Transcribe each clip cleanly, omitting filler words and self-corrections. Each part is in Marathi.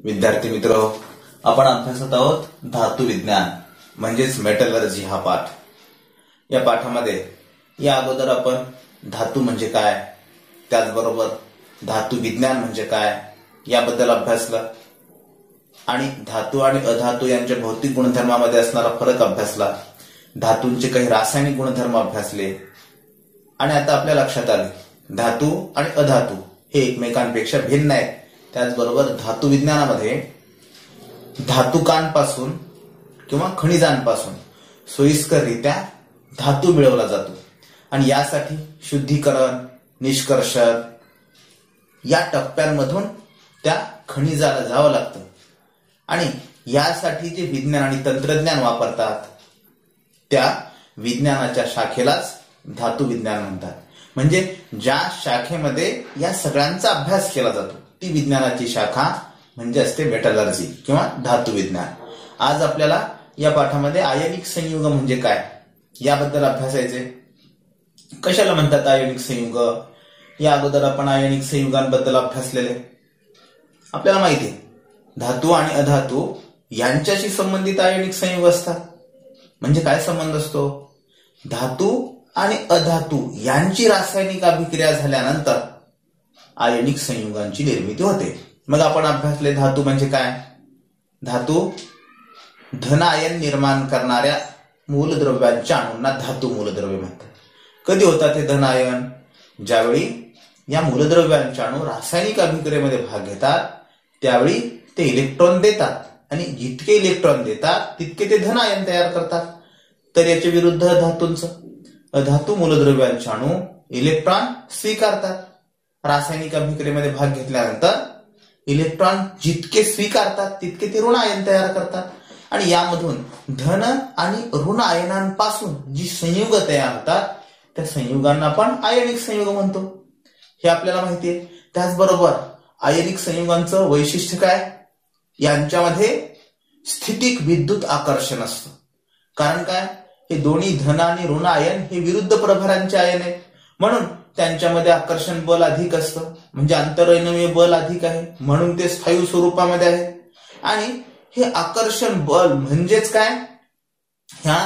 विद्यार्थी मित्र, आपण अभ्यासत आहोत धातू विज्ञान म्हणजेच मेटलर्जी हा पाठ। या पाठामध्ये या अगोदर आपण धातू म्हणजे काय, त्याचबरोबर धातू विज्ञान म्हणजे काय याबद्दल अभ्यासलं आणि धातू आणि अधातू यांच्या भौतिक गुणधर्मामध्ये असणारा फरक अभ्यासला, धातूंचे काही रासायनिक गुणधर्म अभ्यासले आणि आता आपल्या लक्षात आले धातू आणि अधातू हे एकमेकांपेक्षा भिन्न आहेत। त्याचबरोबर धातू विज्ञानामध्ये धातुकांपासून किंवा खनिजांपासून सोयीस्कररित्या धातू मिळवला जातो आणि यासाठी शुद्धीकरण, निष्कर्षण या टप्प्यांमधून त्या खनिजाला जावं लागतं आणि यासाठी जे विज्ञान आणि तंत्रज्ञान वापरतात त्या विज्ञानाच्या शाखेलाच धातू विज्ञान म्हणतात। म्हणजे ज्या शाखेमध्ये या सगळ्यांचा अभ्यास केला जातो ती विज्ञानाची शाखा म्हणजे असते मेटलर्जी किंवा धातू विज्ञान। आज आपल्याला या पाठामध्ये आयनिक संयुग म्हणजे काय याबद्दल अभ्यासायचे। कशाला म्हणतात आयनिक संयुग, या अगोदर आपण आयनिक संयुगांबद्दल अभ्यासलेले। आपल्याला माहिती आहे धातू आणि अधातू यांच्याशी संबंधित आयनिक संयुग असतात। म्हणजे काय संबंध असतो, धातू आणि अधातू यांची रासायनिक अभिक्रिया झाल्यानंतर आयनिक संयुगांची निर्मिती होते। मग आपण अभ्यासले धातू म्हणजे काय। धातू धन आयन निर्माण करणाऱ्या मूलद्रव्यांच्या अणूंना धातू मूलद्रव्य म्हणतात। कधी होतात हे धन आयन, ज्यावेळी या मूलद्रव्यांचे अणू रासायनिक अभिक्रियेमध्ये भाग घेतात त्यावेळी ते इलेक्ट्रॉन देतात आणि जितके इलेक्ट्रॉन देतात तितके ते धन आयन तयार करतात। तर याच्या विरुद्ध धातूंचं, अधातू मूलद्रव्यांचे अणू इलेक्ट्रॉन स्वीकारतात, रासायनिक अभिक्रियेमध्ये भाग घेतल्यानंतर इलेक्ट्रॉन जितके स्वीकारतात तितके ते ऋण आयन तयार करतात आणि यामधून धन आणि ऋण आयनांपासून जी संयुग तयार होतात त्या संयुगांना आपण आयनिक संयुग म्हणतो, हे आपल्याला माहिती आहे। त्याचबरोबर आयनिक संयुगांचं वैशिष्ट्य काय, यांच्यामध्ये स्थितिक विद्युत आकर्षण असतं। कारण काय, हे दोन्ही धन आणि ऋण आयन हे विरुद्ध प्रभारांचे आयन आहेत, म्हणून त्यांच्यामध्ये आकर्षण बल अधिक असतं, म्हणजे आंतरअयनवीय बल अधिक आहे, म्हणून ते स्थायू स्वरूपामध्ये आहे। आणि हे आकर्षण बल म्हणजेच काय, ह्या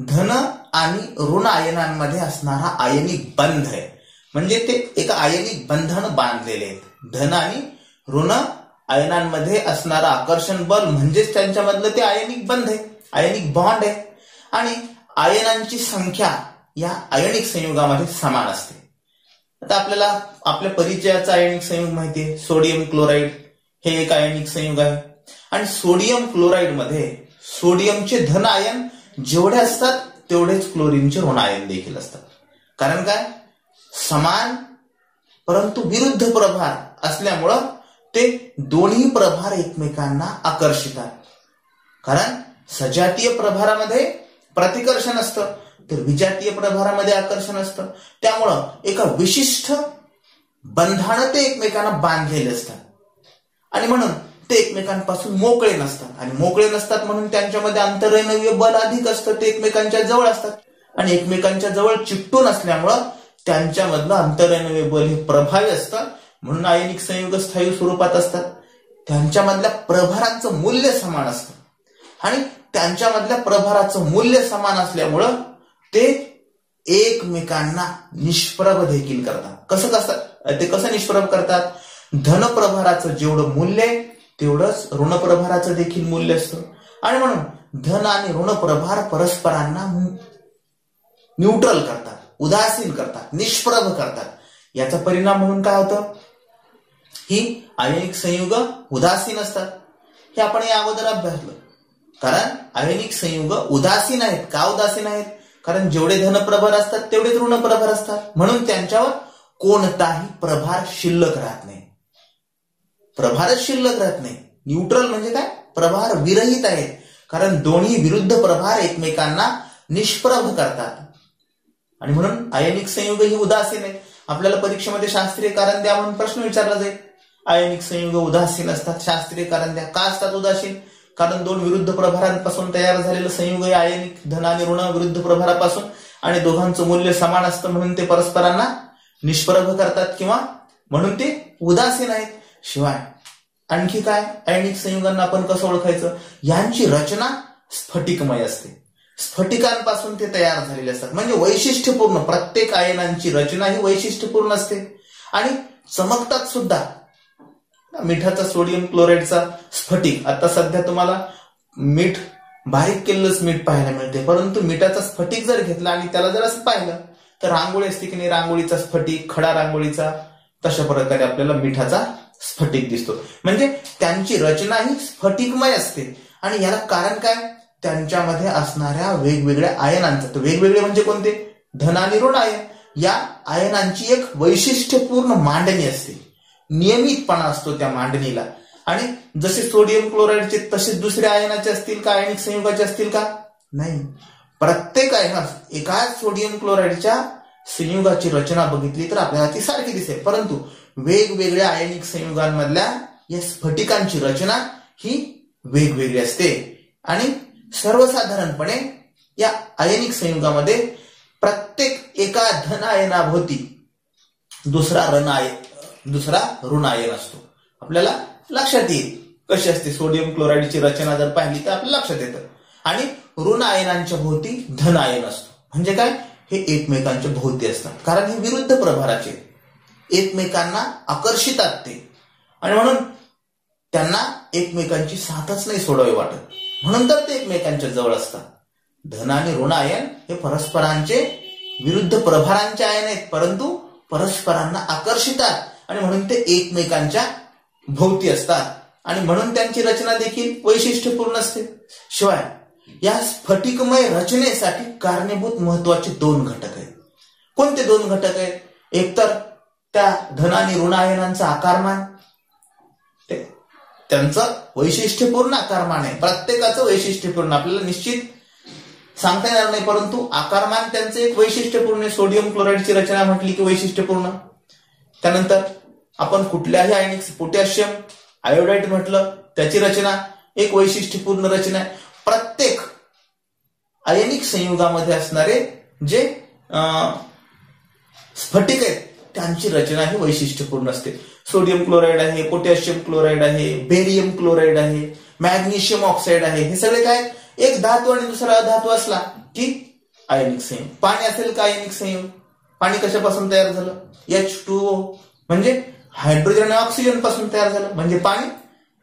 धन आणि ऋण आयनांमध्ये असणारा आयनिक बंध आहे। म्हणजे ते एका आयनिक बंधानं बांधलेले आहेत। धन आणि ऋण आयनांमध्ये असणारा आकर्षण बल म्हणजेच त्यांच्यामधलं ते आयनिक बंध आहे, आयनिक बॉन्ड आहे। आणि आयनांची संख्या या आयनिक संयुगामध्ये समान असते। आता आपल्याला आपल्या परिचयाचा आयनिक संयुग माहिती आहे, सोडियम क्लोराईड हे एक आयनिक संयुग आहे। आणि सोडियम क्लोराईड मध्ये सोडियमचे धन आयन जेवढे असतात तेवढेच क्लोरीनचे ऋण आयन देखील असतात। कारण काय, समान परंतु विरुद्ध प्रभार असल्यामुळं ते दोन्ही प्रभार एकमेकांना आकर्षितात। कारण सजातीय प्रभारामध्ये प्रतिकर्षण असतं तर विजातीय प्रभारामध्ये आकर्षण असतं, त्यामुळं एका विशिष्ट बंधानं ते एकमेकांना बांधलेले असतात आणि म्हणून ते एकमेकांपासून मोकळे नसतात। आणि मोकळे नसतात म्हणून त्यांच्यामध्ये आंतरअयनवीय बल अधिक असतं, ते एकमेकांच्या जवळ असतात आणि एकमेकांच्या जवळ चिकटून असल्यामुळं त्यांच्यामधलं आंतरअयनवीय बल हे प्रभावी असतं, म्हणून आयनिक संयुग स्थायू स्वरूपात असतात। त्यांच्यामधल्या प्रभारांचं मूल्य समान असतं आणि त्यांच्यामधल्या प्रभाराचं मूल्य समान असल्यामुळं ते एकमेकांना निष्प्रभ देखील करतात। ते कसं निष्प्रभ करतात, धन प्रभाराचं जेवढं मूल्य आहे तेवढंच ऋण प्रभाराचं देखील मूल्य असतं आणि म्हणून धन आणि ऋण प्रभार परस्परांना न्यूट्रल करतात, उदासीन करतात, निष्प्रभ करतात। याचा परिणाम म्हणून काय होतं, ही आयनिक संयुग उदासीन असतात। हे आपण या अगोदर अभ्यासलं। कारण आयनिक संयुग उदासीन आहेत। का उदासीन आहेत, कारण जेवढे धनप्रभार असतात तेवढेच ऋणप्रभार असतात, म्हणून त्यांच्यावर कोणताही प्रभार शिल्लक राहत नाही, प्रभारच शिल्लक राहत नाही। न्यूट्रल म्हणजे काय, प्रभार विरहित आहेत, कारण दोन्ही विरुद्ध प्रभार एकमेकांना निष्प्रभ करतात आणि म्हणून आयनिक संयुग ही उदासीन आहे। आपल्याला परीक्षेमध्ये शास्त्रीय कारण द्या म्हणून प्रश्न विचारला जाईल, आयनिक संयुग उदासीन असतात, शास्त्रीय कारण द्या। का असतात उदासीन, कारण दोन विरुद्ध प्रभारांपासून तयार झालेलं संयुग आहे आयनिक, धन आणि ऋण विरुद्ध प्रभारापासून, आणि दोघांचं मूल्य समान असतं म्हणून ते परस्परांना निष्प्रभ करतात किंवा म्हणून ते उदासीन आहेत। शिवाय आणखी काय, आयनिक संयुगांना आपण कसं ओळखायचं, यांची रचना स्फटिकमय असते. स्फटिकांपासून ते तयार झालेले असतात, म्हणजे वैशिष्ट्यपूर्ण. प्रत्येक आयनांची रचना ही वैशिष्ट्यपूर्ण असते आणि चमकतात सुद्धा. मिठाचा, सोडियम क्लोराईडचा स्फटिक, आता सध्या तुम्हाला मीठ बारीक केलेलंच मीठ पाहायला मिळते, परंतु मिठाचा स्फटिक जर घेतला आणि त्याला जर असं पाहिलं तर रांगोळी असते की नाही, रांगोळीचा स्फटिक, खडा रांगोळीचा, तशा प्रकारे आपल्याला मिठाचा स्फटिक दिसतो. म्हणजे त्यांची रचना ही स्फटिकमय असते. आणि याला कारण काय, त्यांच्यामध्ये असणाऱ्या वेगवेगळ्या आयनांचा. तर वेगवेगळे म्हणजे कोणते, धन आणि ऋण आयन. या आयनांची एक वैशिष्ट्यपूर्ण मांडणी असते, नियमितपणा असतो त्या मांडणीला. आणि जसे सोडियम क्लोराईडचे तसेच दुसऱ्या आयनाचे असतील का, आयनिक संयुगाचे असतील का, नाही. प्रत्येक आयन, एकाच सोडियम क्लोराईडच्या संयुगाची रचना बघितली तर आपल्याला ती सारखी दिसेल, परंतु वेगवेगळ्या आयनिक संयुगांमधल्या या स्फटिकांची रचना ही वेगवेगळी असते. आणि सर्वसाधारणपणे या आयनिक संयुगामध्ये प्रत्येक एका धन आयनाभोवती दुसरा ऋण आयन असतो. आपल्याला लक्षात येईल कशी असते. सोडियम क्लोराईडची रचना जर पाहिली तर आपल्याला लक्षात येतं. आणि ऋण आयनांच्या भोवती धन आयन असतो. म्हणजे काय, हे एकमेकांच्या भोवती असतात, कारण हे विरुद्ध प्रभाराचे, एकमेकांना आकर्षितात ते, आणि म्हणून त्यांना एकमेकांची साथच नाही सोडावी वाटत, म्हणून तर ते एकमेकांच्या जवळ असतात. धन आणि ऋण आयन हे परस्परांचे विरुद्ध प्रभारांचे आयन आहेत, परंतु परस्परांना आकर्षितात आणि म्हणून ते एकमेकांच्या भोवती असतात. आणि म्हणून त्यांची रचना देखील वैशिष्ट्यपूर्ण असते. शिवाय या स्फटिकमय रचनेसाठी कारणीभूत महत्वाचे 2 घटक आहेत. कोणते 2 घटक आहेत, एकतर त्या धन आणि ऋण आयनांचं आकारमान, त्यांचं वैशिष्ट्यपूर्ण आकारमान आहे, प्रत्येकाचं वैशिष्ट्यपूर्ण, आपल्याला निश्चित सांगता येणार नाही, परंतु आकारमान त्यांचं एक वैशिष्ट्यपूर्ण. सोडियम क्लोराईडची रचना म्हटली की वैशिष्ट्यपूर्ण. त्यानंतर आपण कुठल्याही आयनिक, पोटॅशियम आयोडाईड म्हटलं, त्याची रचना एक वैशिष्ट्यपूर्ण रचना आहे. प्रत्येक आयनिक संयुगामध्ये असणारे जे स्फटिक आहेत त्यांची रचना ही वैशिष्ट्यपूर्ण असते. सोडियम क्लोराईड आहे, पोटॅशियम क्लोराईड आहे, बेरियम क्लोराईड आहे, मॅग्नेशियम ऑक्साईड आहे, हे सगळे काय, एक धातू आणि दुसरा अधातू असला की आयनिक संयुग. पाणी असेल का आयनिक संयुग, पाणी कशापासून तयार झालं, H2O, म्हणजे हायड्रोजन आणि ऑक्सिजन पासून तयार झालं, म्हणजे पाणी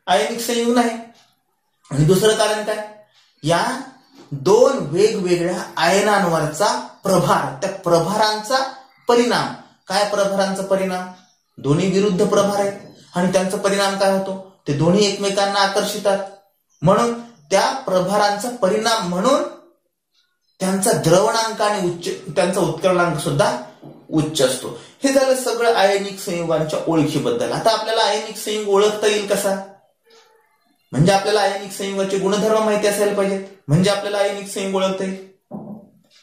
आयनिक संयुग नाही. आणि दुसरं कारण काय, या 2 वेगवेगळ्या आयनांवरचा प्रभार, त्या प्रभारांचा परिणाम काय, प्रभारांचा परिणाम, दोन्ही विरुद्ध प्रभार आहेत आणि त्यांचा परिणाम काय होतो, ते दोन्ही एकमेकांना आकर्षितात. म्हणून त्या प्रभारांचा परिणाम म्हणून त्यांचा द्रवणांक आणि त्यांचा उत्कलनांक सुद्धा उच्च असतो. हे झालं सगळं आयनिक संयुगांच्या ओळखीबद्दल. आता आपल्याला आयनिक संयुग ओळखता येईल कसा, म्हणजे आपल्याला आयनिक संयुगाचे गुणधर्म माहिती असायला पाहिजेत, म्हणजे आपल्याला आयनिक संयुग ओळखता येईल.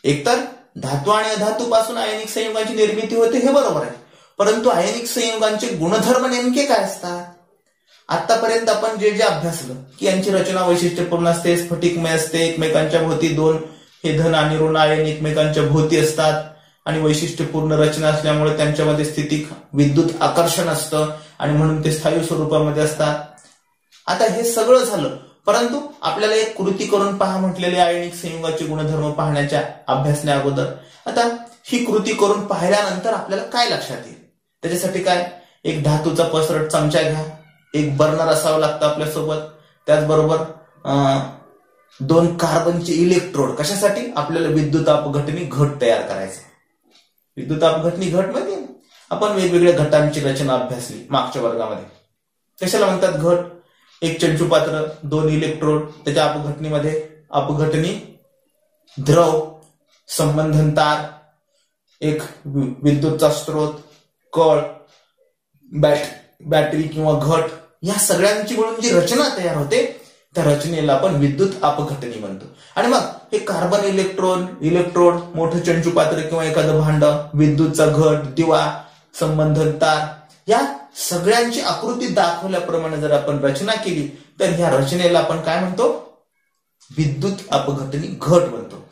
एकतर धातू आणि अधातू पासून आयनिक संयुगांची निर्मिती होते, हे बरोबर आहे, परंतु आयनिक संयुगांचे गुणधर्म नेमके काय असतात. आतापर्यंत आपण जे अभ्यासलं की यांची रचना वैशिष्ट्यपूर्ण असते, स्फटिकमय असते, एकमेकांच्या भोवती 2 हे धन आणि ऋण आयन एकमेकांच्या भोवती असतात आणि वैशिष्ट्यपूर्ण रचना असल्यामुळे त्यांच्यामध्ये स्थितिक विद्युत आकर्षण असतं आणि म्हणून ते स्थायी स्वरूपामध्ये असतात. आता हे सगळं झालं, परंतु आपल्याला एक कृती करून पहा म्हटलेले आयनिक संयुगाचे गुणधर्म पाहण्याच्या अभ्यासण्या अगोदर. आता ही कृती करून पाहिल्यानंतर आपल्याला काय लक्षात येईल, त्याच्यासाठी काय, एक धातूचा पसरट चमचा घ्या, एक बर्नर असावं लागतं आपल्यासोबत, त्याचबरोबर 2 कार्बनचे इलेक्ट्रोड, कशासाठी, आपल्याला विद्युत अपघटनी घट तयार करायचं. विद्युत अपघटनी घट म्हणजे आपण वेगवेगळ्या घटांची रचना अभ्यासली मागच्या वर्गामध्ये. कशाला म्हणतात घट, एक चंचू पात्र, 2 इलेक्ट्रोड, त्याच्या अपघटनी द्रव, संबंधन तार, एक विद्युतचा स्रोत, कळ, बॅटरी किंवा घट, या सगळ्यांची मिळून जी रचना तयार होते त्या रचनेला आपण विद्युत अपघटनी म्हणतो. आणि मग हे कार्बन इलेक्ट्रोड, मोठं चंचू पात्र किंवा एखादं भांड, विद्युतचा घट, दिवा, संबंधन तार, या सगळ्यांची आकृती दाखवल्याप्रमाणे जर आपण रचना केली तर ह्या रचनेला आपण काय म्हणतो, विद्युत अपघटनी घट म्हणतो.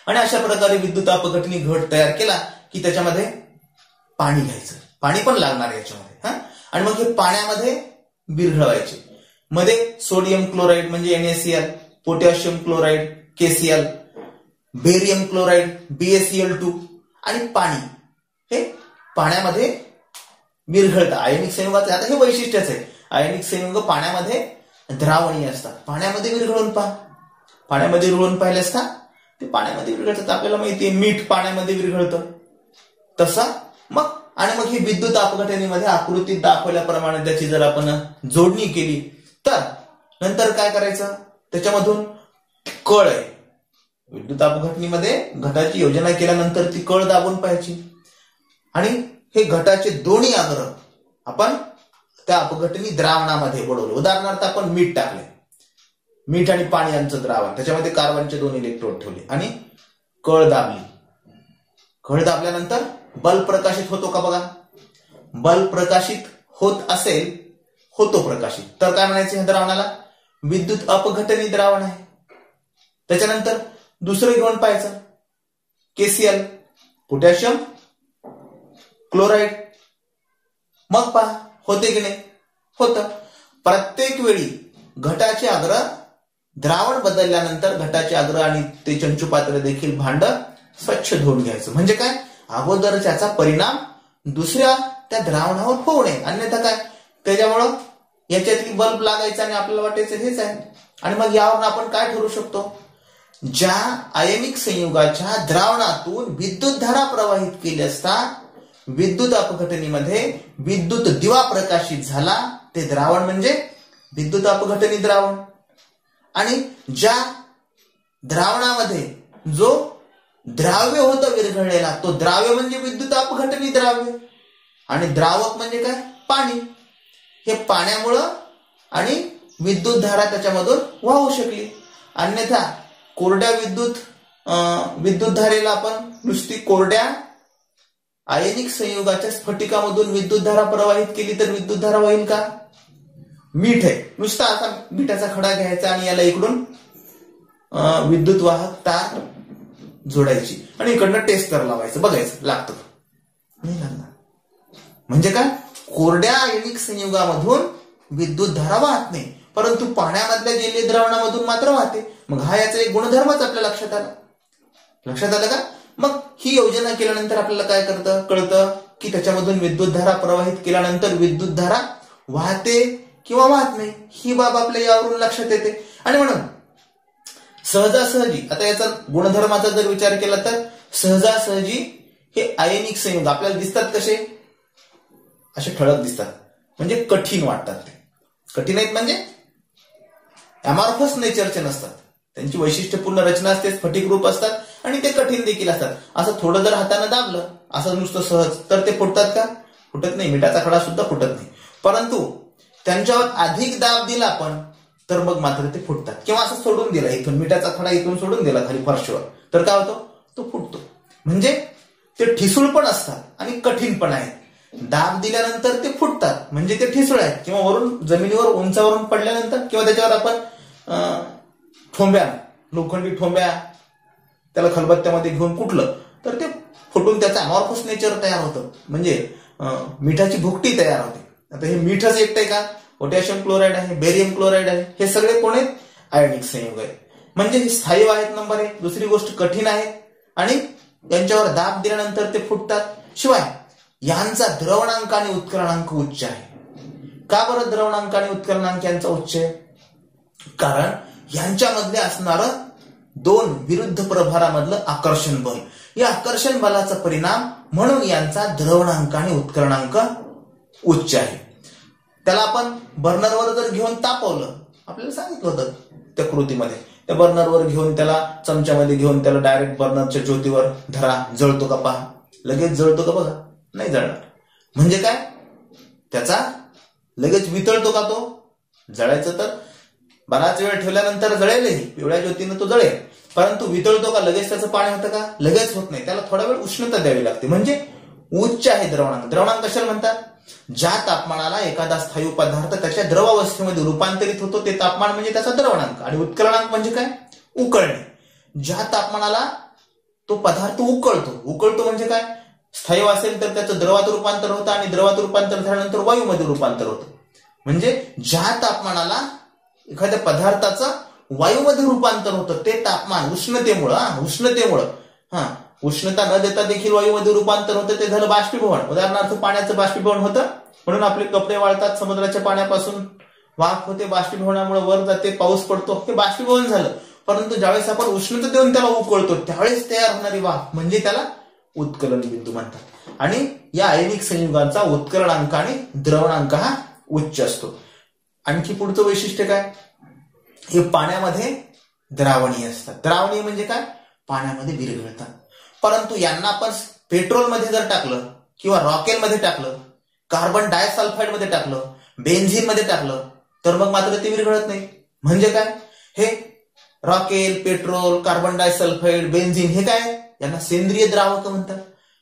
आणि अशा प्रकारे विद्युत अपघटनी घट तयार केला की त्याच्यामध्ये पाणी घ्यायचं, पाणी पण लागणार याच्यामध्ये. आणि मग हे पाण्यामध्ये विरघळवायचे. मध्ये सोडियम क्लोराईड म्हणजे NaCl, potassium chloride KCl, barium chloride BaCl2 आणि पाणी हे पाण्यामध्ये विरघळतं. आयनिक संयुगाचं आता हे वैशिष्ट्यच आहे. आयनिक संयुग पाण्यामध्ये द्रावणीय असतात. पाण्यामध्ये विरघळून पहा. पाण्यामध्ये विरघळून पाहिले असता ते पाण्यामध्ये विरघळतात. आपल्याला माहितीये मीठ पाण्यामध्ये विरघळतं. तसा मग ही विद्युत अपघटनेमध्ये आकृतीत दाखवल्याप्रमाणे त्याची जर आपण जोडणी केली तर नंतर काय करायचं, त्याच्यामधून कळ आहे. विद्युत अपघटनेमध्ये घटाची योजना केल्यानंतर ती कळ दाबून पाहायची आणि हे घटाचे दोन्ही अग्र आपण त्या अपघटनी द्रावणामध्ये बुडवले. उदाहरणार्थ आपण मीठ टाकले, मीठ आणि पाणी यांचं द्रावण, त्याच्यामध्ये कार्बनचे 2 इलेक्ट्रोड ठेवले आणि कळ दाबली. कळ दाबल्यानंतर बल्ब प्रकाशित होतो का बघा. बल्ब प्रकाशित होत असेल, होतो प्रकाशित, तर काय म्हणायचं ह्या द्रावणाला, विद्युत अपघटनी द्रावण आहे. त्याच्यानंतर दुसरं घेऊन पाहायचं KCl, पोटॅशियम क्लोराईड. मग पहा होते की नाही, होतं. प्रत्येक वेळी घटाचे अग्र द्रावण बदलल्यानंतर घटाचे अग्र आणि ते चंचू पात्र देखील भांड स्वच्छ धुवून घ्यायचं. म्हणजे काय, अगोदर त्याचा परिणाम दुसऱ्या त्या द्रावणावर होऊ नये, अन्यथा काय त्याच्यामुळं याच्यातली बल्ब लागायचं आणि आपल्याला वाटायचं हेच आहे. आणि मग यावरून आपण काय ठरवू शकतो, ज्या आयनिक संयुगाच्या द्रावणातून विद्युत धारा प्रवाहित केली असता विद्युत अपघटनेमध्ये विद्युत दिवा प्रकाशित झाला, ते द्रावण म्हणजे विद्युत अपघटनी द्रावण. आणि ज्या द्रावणामध्ये जो द्राव्य होतं विरघळलेला, तो द्राव्य म्हणजे विद्युत अपघटनी द्राव्य. आणि द्रावक म्हणजे काय, पाणी. हे पाण्यामुळं आणि विद्युत धारा त्याच्यामधून वाहू शकली. अन्यथा कोरड्या विद्युत धारेला आपण नुसती कोरड्या आयनिक संयुगाच्या स्फटिकामधून विद्युत धारा प्रवाहित केली तर विद्युत धारा वाहील का. मीठ आहे, नुसता असा मिठाचा खडा घ्यायचा आणि याला इकडून विद्युत वाहक तार जोडायची आणि इकडनं टेस्टर लावायचं, बघायचं लागतं नाही लागणार. म्हणजे काय, कोरड्या आयनिक संयुगामधून विद्युत धारा वाहत नाही, परंतु पाण्यामधल्या जलीय द्रावणामधून मात्र वाहते. मग हा याचा एक गुणधर्मच आपल्या लक्षात आला का. मग ही योजना केल्यानंतर आपल्याला काय कळतं की त्याच्यामधून विद्युत धारा प्रवाहित केल्यानंतर विद्युत धारा वाहते किंवा वाहत नाही, ही बाब आपल्या यावरून लक्षात येते. आणि म्हणून सहजासहजी आता याचा गुणधर्माचा जर विचार केला तर सहजासहजी हे आयनिक संयुग आपल्याला दिसतात कसे, असे ठळक दिसतात, म्हणजे कठीण वाटतात. ते कठीण आहेत म्हणजे अमॉर्फस नेचरचे नसतात, त्यांची वैशिष्ट्यपूर्ण रचना असते, स्फटिक रूप असतात आणि ते कठीण देखील असतात. असं थोडं जर हाताने दाबलं असं नुसतं सहज तर ते फुटतात का, फुटत नाही. मिठाचा खडा सुद्धा फुटत नाही. परंतु त्यांच्यावर अधिक दाब दिला आपण तर मग मात्र ते फुटतात. किंवा असं सोडून दिला, इथून मिठाचा खडा इथून सोडून दिला खाली फरशीवर, तर काय होतो, तो फुटतो. म्हणजे ते ठिसूळ पण असतात आणि कठीण पण आहेत. दाब दिल्यानंतर ते फुटतात म्हणजे ते ठिसूळ आहेत, किंवा वरून जमिनीवर उंचावरून पडल्यानंतर किंवा त्याच्यावर आपण ठोंब्या, लोखंडी ठोंब्या त्याला खलबत्त्यामध्ये घेऊन कुठलं तर ते फुटून त्याचं अमॉर्फस नेचर तयार होतं, म्हणजे मिठाची भुकटी तयार होते. आता हे मिठच एकटं आहे का, पोटॅशियम क्लोराईड आहे, बेरियम क्लोराईड आहे, हे सगळे कोण आहेत, आयनिक संयुग आहेत. म्हणजे हे स्थायी आहेत नंबर 1. दुसरी गोष्ट कठीण आहेत आणि यांच्यावर दाब दिल्यानंतर ते फुटतात. शिवाय यांचा द्रवणांक आणि उत्कलनांक उच्च आहे. का बरं द्रवणांक आणि उत्कलनांक यांचा उच्च आहे, कारण यांच्यामधले असणारं 2 विरुद्ध प्रभारामधलं आकर्षण बल, या आकर्षण बलाचा परिणाम म्हणून यांचा द्रवणांक आणि उत्कलनांक उच्च आहे. त्याला आपण बर्नरवर जर घेऊन तापवलं, आपल्याला सांगितलं होतं त्या कृतीमध्ये, त्या बर्नरवर घेऊन त्याला चमच्यामध्ये घेऊन त्याला डायरेक्ट बर्नरच्या ज्योतीवर धरा, जळतो का पहा, लगेच जळतो का बघा, नाही जळणार. म्हणजे काय, त्याचा लगेच वितळतो का तो, जळायचं तर बराच वेळ ठेवल्यानंतर जळेलही, पिवळ्या ज्योतीनं तो जळेल, परंतु वितळतो का, लगेच त्याचं पाणी होतं का, लगेच होत नाही. त्याला थोडा वेळ उष्णता द्यावी लागते. म्हणजे उच्च आहे द्रवणांक. द्रवणांक कशाला म्हणतात, ज्या तापमानाला एखादा स्थायू पदार्थ त्याच्या द्रवावस्थेमध्ये रूपांतरित होतो ते तापमान म्हणजे त्याचा द्रवणांक. आणि उत्कलनांक म्हणजे काय, उकळणे. ज्या तापमानाला तो पदार्थ उकळतो म्हणजे काय, स्थायू असेल तर त्याचं द्रवात रूपांतर होतं आणि द्रवात रूपांतर झाल्यानंतर वायूमध्ये रूपांतर होतं. म्हणजे ज्या तापमानाला एखाद्या पदार्थाचं वायूमध्ये रूपांतर होतं ते तापमान उष्णतेमुळं उष्णता न देता देखील वायूमध्ये रूपांतर होतं, ते झालं बाष्पीभवन. उदाहरणार्थ पाण्याचं बाष्पीभवन होतं म्हणून आपले कपडे वाळतात, समुद्राच्या पाण्यापासून वाफ होते, बाष्पीभवनामुळे वर जाते, पाऊस पडतो, हे बाष्पीभवन झालं. परंतु ज्यावेळेस आपण उष्णता देऊन त्याला उकळतो त्यावेळेस तयार होणारी वाफ म्हणजे त्याला उत्कलन बिंदू म्हणतात. आणि या आयनिक संयुगांचा उत्कलनांक आणि द्रवणांक हा उच्च असतो. आणखी पुढचं वैशिष्ट्य काय, हे पाण्यामध्ये द्रावणीय असतात. द्रावणीय म्हणजे काय, पाण्यामध्ये विरघळतात. परंतु यांना आपण पेट्रोलमध्ये जर टाकलं किंवा रॉकेलमध्ये टाकलं, कार्बन डायसल्फाइड मध्ये टाकलं, बेन्झिन मध्ये टाकलं तर मग मात्र ते विरघळत नाही. म्हणजे काय, हे रॉकेल, पेट्रोल, कार्बन डायसल्फाइड, बेन्झिन हे काय, यांना सेंद्रिय द्रावक म्हणतात.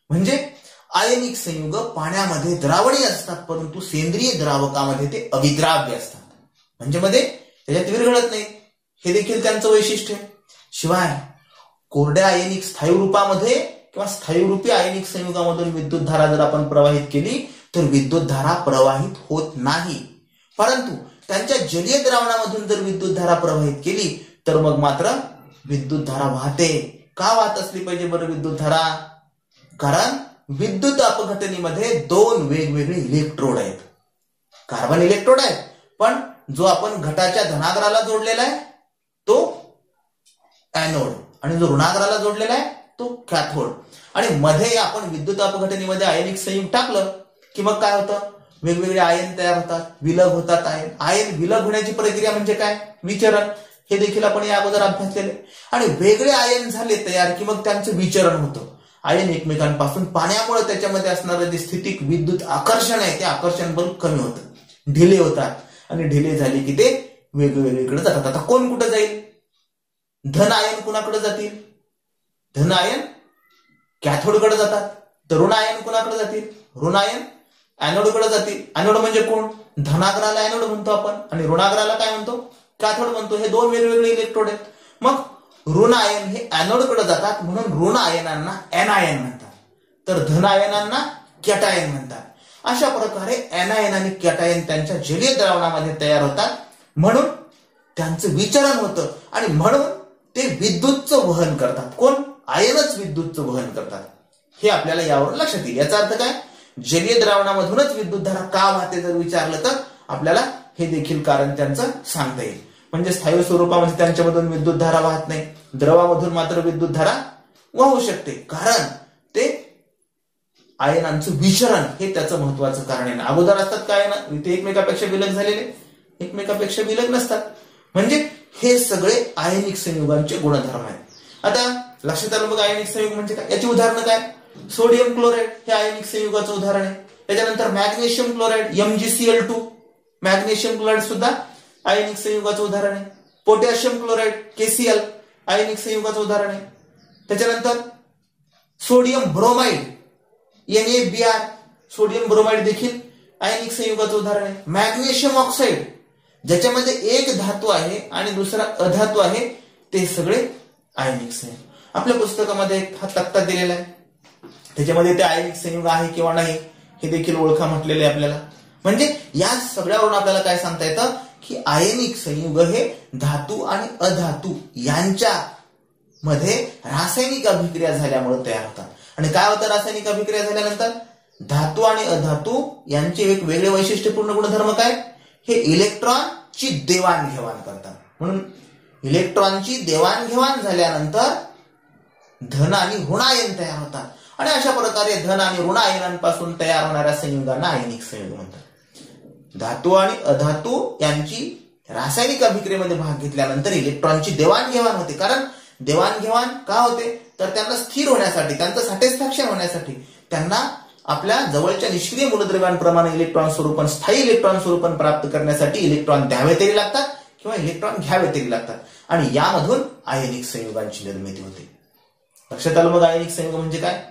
म्हणजे आयनिक संयुग पाण्यामध्ये द्रावणीय असतात परंतु सेंद्रिय द्रावकामध्ये ते अविद्राव्य असतात, म्हणजे मध्ये त्याच्यात विरघळत नाही. हे देखील त्यांचं वैशिष्ट्य आहे. शिवाय कोरड्या आयनिक स्थायू रूपामध्ये किंवा स्थायू रूपी आयनिक संयुगामधून विद्युत धारा जर आपण प्रवाहित केली तर विद्युत धारा प्रवाहित होत नाही. परंतु त्यांच्या जलीय द्रावणामधून जर विद्युत धारा प्रवाहित केली तर मग मात्र विद्युत धारा वाहते. का वाहत असली पाहिजे बरं विद्युत धारा, कारण विद्युत अपघटनीमध्ये दोन वेगवेगळे इलेक्ट्रोड आहेत. कार्बन इलेक्ट्रोड आहे, पण जो आपण घटाच्या धनाग्राला जोडलेला आहे तो एनोड आणि जो ऋणाग्राला जोडलेला आहे तो कॅथोड. आणि मध्ये आपण विद्युत अपघटनीमध्ये आयनिक संयुग टाकलं की मग काय होतं, वेगवेगळे आयन तयार होतात, विलग होतात. आयन विलग होण्याची प्रक्रिया म्हणजे काय, विचरण. हे देखील आपण या अगोदर अभ्यासलेले. आणि वेगळे आयन झाले तयार की मग त्यांचं विचरण होतं. आयन एकमेकांपासून पाण्यामुळे त्याच्यामध्ये असणारं जे स्थितिक विद्युत आकर्षण आहे ते आकर्षण बल कमी होतं, ढिले होतात. आणि ढिले झाले की ते वेगवेगळीकडे जातात. आता कोण कुठं जाईल, धन आयन कुणाकडे जातील, धन आयन कॅथोडकडे जातात. तर ऋण आयन कुणाकडे जातील, ऋण आयन एनोडकडे जातील. एनोड म्हणजे कोण, धनाग्राला एनोड म्हणतो आपण आणि ऋणाग्राला काय म्हणतो, कॅथोड म्हणतो. हे दोन वेगवेगळे इलेक्ट्रोड आहेत. मग ऋण आयन हे एनोडकडे जातात म्हणून ऋण आयनांना एनायन म्हणतात, तर धन आयनांना कॅटायन म्हणतात. अशा प्रकारे एनायन आणि कॅटायन त्यांच्या जलीय द्रावणामध्ये तयार होतात म्हणून त्यांचं विचरण होतं आणि म्हणून ते विद्युतचं वहन करतात. कोण, आयनच विद्युतचं वहन करतात. हे आपल्याला यावरून लक्षात येईल. याचा अर्थ काय, जलीय द्रावणामधूनच विद्युत धारा का वाहते जर विचारलं तर आपल्याला हे देखील कारण त्यांचं सांगता येईल. म्हणजे स्थायू स्वरूपामध्ये त्यांच्यामधून विद्युत धारा वाहत नाही, द्रवामधून मात्र विद्युत धारा वाहू शकते, कारण ते आयनांचं विचरण हे त्याचं महत्वाचं कारण आहे. अगोदर असतात काय ना, ते एकमेकापेक्षा विलग झालेले, एकमेकापेक्षा विलग नसतात. म्हणजे हे सगळे आयनिक संयुगांचे गुणधर्म आहेत. आता लक्षात आलं बघा, आयनिक संयुग म्हणजे काय, याची उदाहरणं काय, सोडियम क्लोराईड हे आयनिक संयुगाचं उदाहरण आहे. त्याच्यानंतर magnesium chloride MgCl2, magnesium chloride सुद्धा आयनिक संयुगाचं उदाहरण आहे. पोटॅशियम क्लोराईड KCl आयनिक संयुगाचं उदाहरण आहे. त्याच्यानंतर sodium bromide NaBr, sodium bromide देखील आयनिक संयुगाचं उदाहरण आहे. मॅग्नेशियम ऑक्साईड ज्याच्यामध्ये एक धातू आहे आणि दुसरा अधातू आहे, ते सगळे आयनिक संयुग. आपल्या पुस्तकामध्ये हा तक्ता दिलेला आहे, त्याच्यामध्ये ते आयनिक संयुग आहे किंवा नाही हे देखील ओळखा म्हटलेले आहे आपल्याला. म्हणजे या सगळ्यावरून आपल्याला काय सांगता येतं की आयनिक संयुग हे धातू आणि अधातू यांच्या मध्ये रासायनिक अभिक्रिया झाल्यामुळे तयार होतात. आणि काय होतं रासायनिक अभिक्रिया झाल्यानंतर, धातू आणि अधातू यांचे एक वेगळे वैशिष्ट्यपूर्ण गुणधर्म काय, हे इलेक्ट्रॉनची देवाणघेवाण करतात. म्हणून इलेक्ट्रॉनची देवाणघेवाण झाल्यानंतर धन आणि ऋण आयन तयार होतात आणि अशा प्रकारे धन आणि ऋण आयनांपासून तयार होणाऱ्या संयुगांना आयनिक संयुग म्हणतात. धातू आणि अधातू यांची रासायनिक अभिक्रियेमध्ये भाग घेतल्यानंतर इलेक्ट्रॉनची देवाणघेवाण होते. कारण देवाणघेवाण का होते, तर त्यांना स्थिर होण्यासाठी, त्यांचं सॅटिस्फॅक्शन होण्यासाठी त्यांना आपल्या जवळच्या निष्क्रिय मूलद्रव्यांप्रमाणे इलेक्ट्रॉन स्वरूपात स्थायी इलेक्ट्रॉन स्वरूपात प्राप्त करण्यासाठी इलेक्ट्रॉन द्यावे तरी लागतात किंवा इलेक्ट्रॉन घ्यावे तरी लागतात आणि यामधून आयनिक संयुगांची निर्मिती होते. लक्षात आलं मग आयनिक संयुग म्हणजे काय.